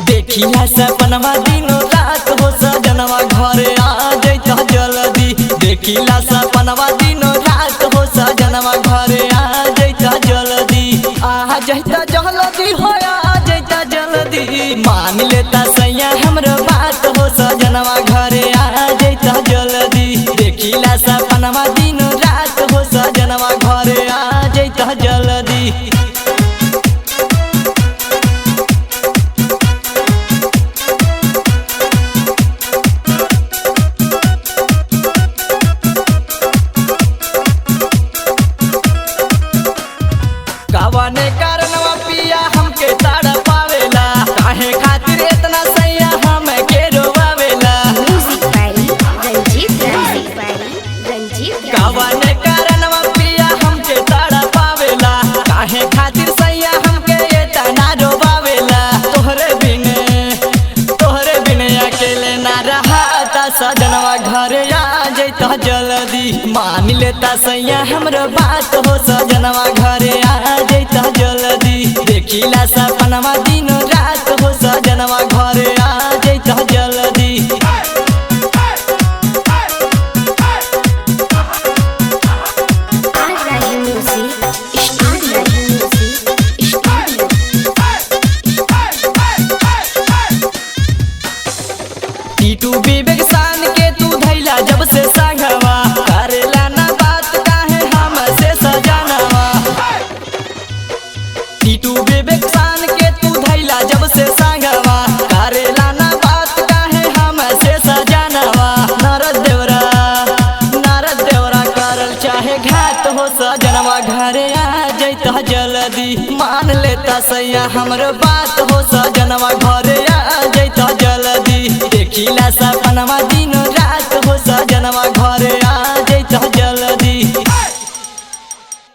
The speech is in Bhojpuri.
देखिया सपनवा दिनो रात हो सजनवा घरे आ जैता जल्दी। देखिला सपनवा दिनो रात हो सजनवा घरे आ जैता जल्दी। आ जैता जल्दी हो आ जैता जल्दी। मान लेता सैया हमरो बात हो सजनवा घरे आ जैता जल्दी। देखिला सपनवा दिनो रात हो सजनवा घरे आ जैता जल्दी। कवने कारणवा पिया हमके ताड़ पावेला, काहे खातिर इतना सैया हमके रोवावेला। कवने कारणवा पिया हमके ताड़ पावेला, काहे खातिर सैया हमके इतना रोवावेला। तोहरे बिन अकेले ना रहता सजनवा घरे आ जैता जल्दी। मान लेता सैया हमरो बात हो सजनवा घरे आ जैता जल्दी। देखिला सपनवा दिनो रात हो सजनवा घरे आ जैता जल्दी। टीटू विवेक सान के तू धैला जब से संगवा, करेला ना बात काहे हमसे सजनवा। टीटू विवेक सान के तू धैला जब से संगवा, करेला ना बात काहे हमसे सजनवा। नारद देवरा करल चाहे घात हो सजनवा घरे आ जैता जल्दी। मान लेता सैया हमरो बात हो सजनवा घरे आ जैता जल्दी। देखिला सब